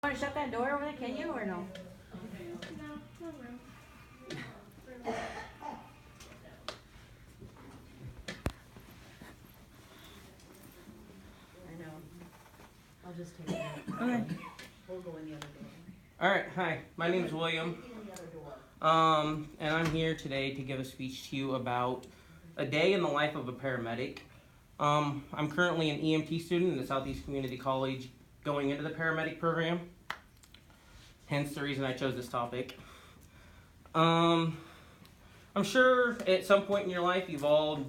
Want to shut that door over there, can you, or no? I know. I'll just take it. Okay. We'll go in the other door. Alright, hi. My name is William. And I'm here today to give a speech to you about a day in the life of a paramedic. I'm currently an EMT student in the Southeast Community College going into the paramedic program. Hence the reason I chose this topic. I'm sure at some point in your life you've all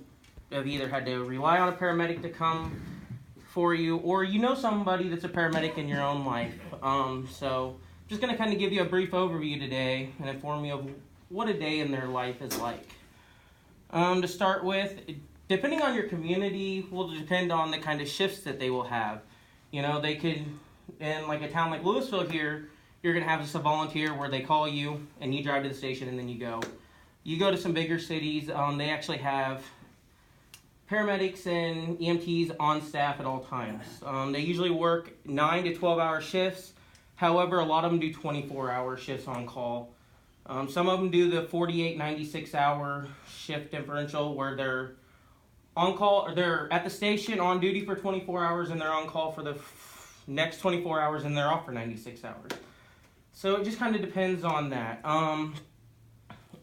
have either had to rely on a paramedic to come for you, or you know somebody that's a paramedic in your own life. So I'm just going to kind of give you a brief overview today and inform you of what a day in their life is like. To start with, depending on your community will depend on the kind of shifts that they will have. You know, they could, in like a town like Louisville here, you're going to have just a volunteer where they call you and you drive to the station and then you go. You go to some bigger cities, they actually have paramedics and EMTs on staff at all times. They usually work 9 to 12 hour shifts. However, a lot of them do 24-hour shifts on call. Some of them do the 48, 96-hour shift differential where they're on call, or they're at the station on duty for 24 hours and they're on call for the next 24 hours and they're off for 96 hours. So it just kind of depends on that.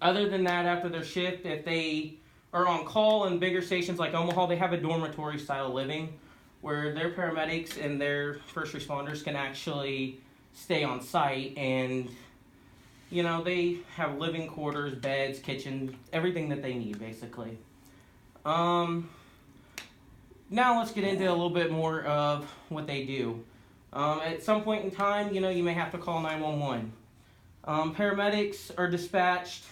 Other than that, after their shift, if they are on call in bigger stations like Omaha, they have a dormitory style living where their paramedics and their first responders can actually stay on site, and you know, they have living quarters, beds, kitchen, everything that they need basically. Now let's get into a little bit more of what they do. At some point in time, you know, you may have to call 911. Paramedics are dispatched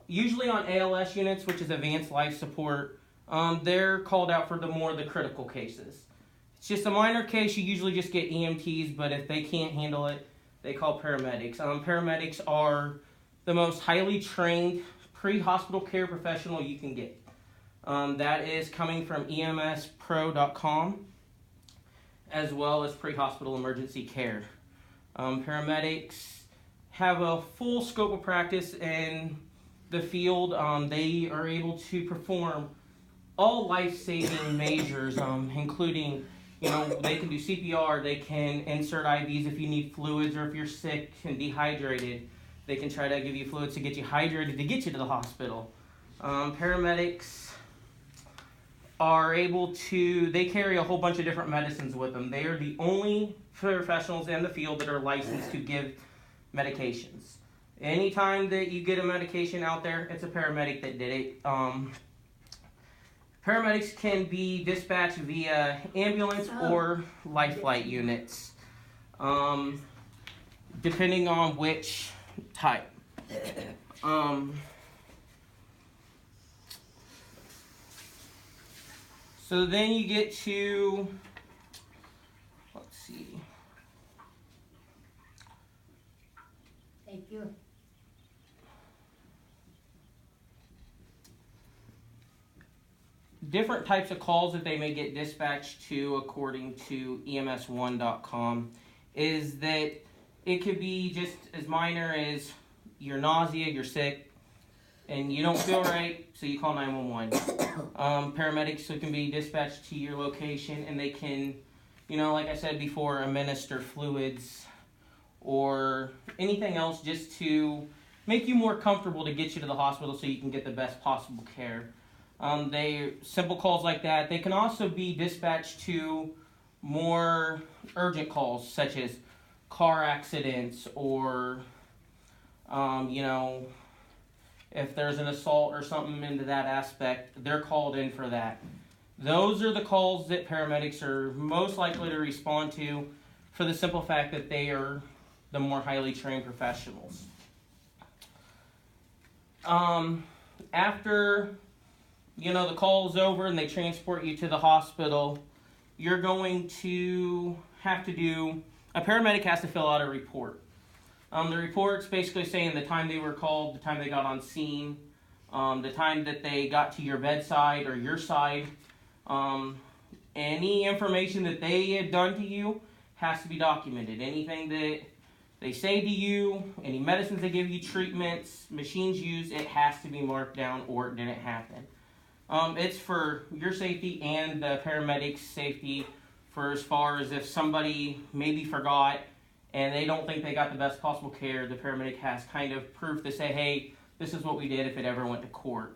usually on ALS units, which is advanced life support. They're called out for the critical cases. It's just a minor case, you usually just get EMTs, but if they can't handle it, they call paramedics. Paramedics are the most highly trained pre-hospital care professional you can get. That is coming from emspro.com, as well as pre-hospital emergency care. Paramedics have a full scope of practice in the field. They are able to perform all life-saving measures, including, you know, they can do CPR, they can insert IVs if you need fluids, or if you're sick and dehydrated, they can try to give you fluids to get you hydrated to get you to the hospital. Paramedics are able to, they carry a whole bunch of different medicines with them. They are the only professionals in the field that are licensed to give medications. Anytime that you get a medication out there, it's a paramedic that did it. Paramedics can be dispatched via ambulance or life flight units, depending on which type. So then you get to, let's see. Thank you. Different types of calls that they may get dispatched to, according to ems1.com, is that it could be just as minor as you're nausea, you're sick, and you don't feel right, so you call 911. Paramedics who can be dispatched to your location, and they can, you know, like I said before, administer fluids or anything else just to make you more comfortable to get you to the hospital so you can get the best possible care. They simple calls like that. They can also be dispatched to more urgent calls, such as car accidents, or you know, if there's an assault or something into that aspect, they're called in for that. Those are the calls that paramedics are most likely to respond to, for the simple fact that they are the more highly trained professionals. After, you know, the call is over and they transport you to the hospital, you're going to have to do, a paramedic has to fill out a report. The report's basically saying the time they were called, the time they got on scene, the time that they got to your bedside or your side. Any information that they had done to you has to be documented. Anything that they say to you, any medicines they give you, treatments, machines used, it has to be marked down or it didn't happen. It's for your safety and the paramedic's safety, for as far as if somebody maybe forgot and they don't think they got the best possible care, the paramedic has kind of proof to say, hey, this is what we did if it ever went to court.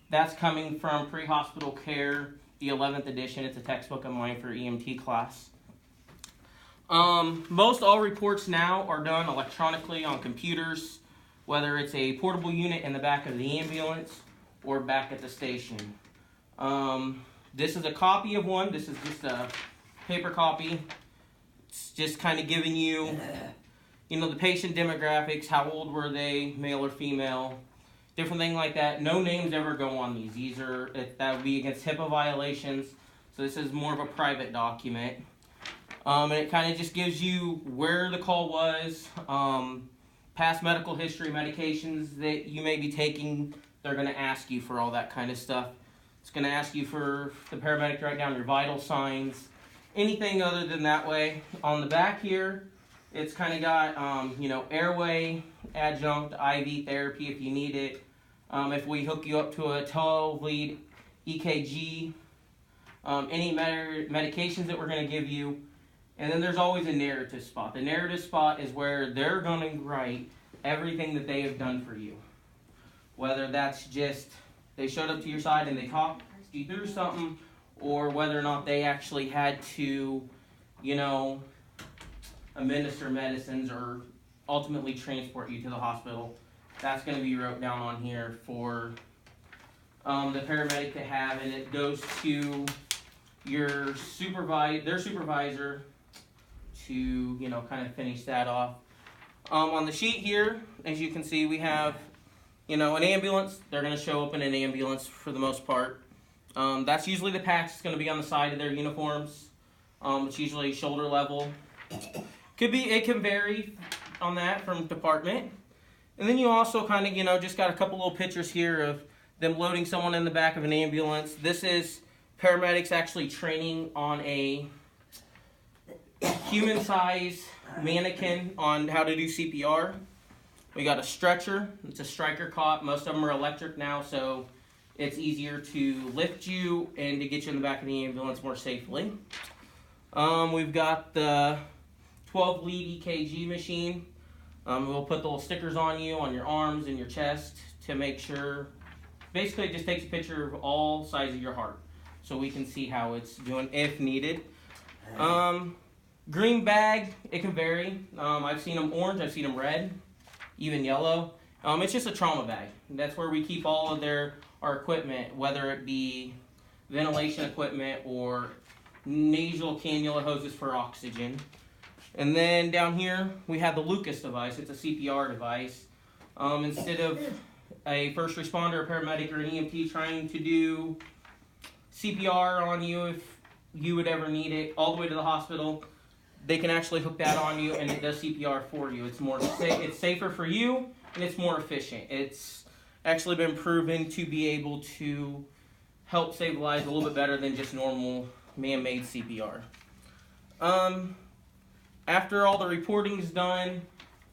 That's coming from Pre-Hospital Care, the 11th edition. It's a textbook of mine for EMT class. Most all reports now are done electronically on computers, whether it's a portable unit in the back of the ambulance or back at the station. This is a copy of one. This is just a paper copy. It's just kind of giving you, the patient demographics, how old were they, male or female, different thing like that. No names ever go on these. That would be against HIPAA violations. So this is more of a private document. And it kind of just gives you where the call was, past medical history, medications that you may be taking. They're going to ask you for all that kind of stuff. It's going to ask you for the paramedic to write down your vital signs, anything other than that way. On the back here, it's kind of got, airway, adjunct, IV therapy if you need it. If we hook you up to a 12-lead EKG, any medications that we're going to give you. And then there's always a narrative spot. The narrative spot is where they're going to write everything that they have done for you. Whether that's just they showed up to your side and they talked you through something, or whether or not they actually had to, administer medicines or ultimately transport you to the hospital. That's going to be wrote down on here for the paramedic to have, and it goes to their supervisor to, kind of finish that off. On the sheet here, as you can see, we have, an ambulance. They're going to show up in an ambulance for the most part. That's usually the patch that's going to be on the side of their uniforms. It's usually shoulder level. It can vary on that from department. And then you also kind of, just got a couple little pictures here of them loading someone in the back of an ambulance. This is paramedics actually training on a human-sized mannequin on how to do CPR. We got a stretcher. It's a striker cot. Most of them are electric now, so it's easier to lift you and to get you in the back of the ambulance more safely. We've got the 12-lead EKG machine. We'll put the little stickers on you, on your arms and your chest to make sure. Basically, it just takes a picture of all sides of your heart so we can see how it's doing if needed. Green bag, it can vary. I've seen them orange, I've seen them red, even yellow. It's just a trauma bag. That's where we keep all of our equipment, whether it be ventilation equipment or nasal cannula hoses for oxygen. And then down here, we have the Lucas device. It's a CPR device. Instead of a first responder, a paramedic, or an EMT trying to do CPR on you if you would ever need it, all the way to the hospital, they can actually hook that on you and it does CPR for you. It's safer for you and it's more efficient. It's actually been proven to be able to help save lives a little bit better than just normal man-made CPR. After all the reporting is done,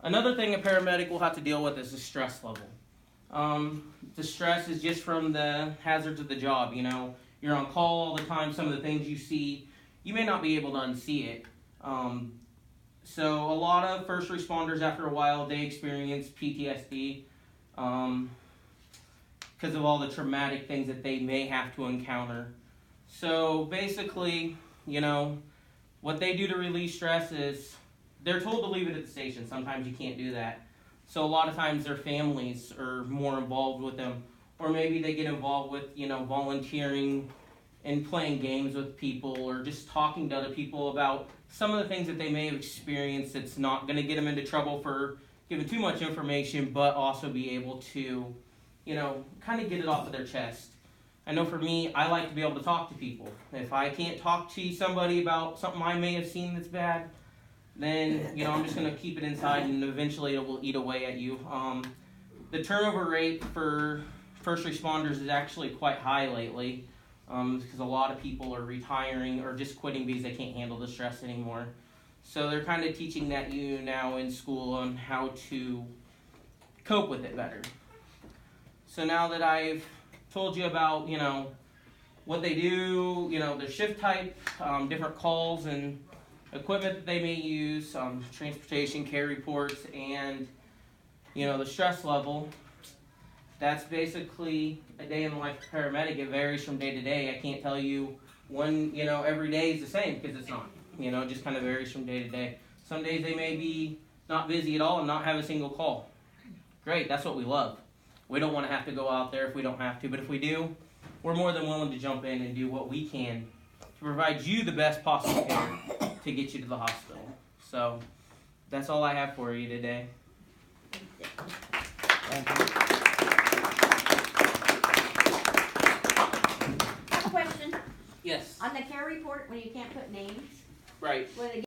another thing a paramedic will have to deal with is the stress level. The stress is just from the hazards of the job. You're on call all the time. Some of the things you see, you may not be able to unsee it. So a lot of first responders, after a while, they experience PTSD because of all the traumatic things that they may have to encounter. So basically, what they do to release stress is they're told to leave it at the station. Sometimes you can't do that. So a lot of times their families are more involved with them. Or maybe they get involved with, volunteering and playing games with people or just talking to other people about some of the things that they may have experienced that's not going to get them into trouble for giving too much information, but also be able to, kind of get it off of their chest. I know for me, I like to be able to talk to people. If I can't talk to somebody about something I may have seen that's bad, then, I'm just going to keep it inside and eventually it will eat away at you. The turnover rate for first responders is actually quite high lately. because a lot of people are retiring or just quitting because they can't handle the stress anymore. So they're kind of teaching that now in school on how to cope with it better. So now that I've told you about, what they do, their shift type, different calls and equipment that they may use, transportation, care reports, and, the stress level, that's basically a day in the life of a paramedic. It varies from day to day. I can't tell you when, every day is the same, because it's not. It just kind of varies from day to day. Some days they may be not busy at all and not have a single call. Great, that's what we love. We don't want to have to go out there if we don't have to, but if we do, we're more than willing to jump in and do what we can to provide you the best possible care to get you to the hospital. So that's all I have for you today. Thank you. Question, Yes. on the care report, when you can't put names, Right. what do they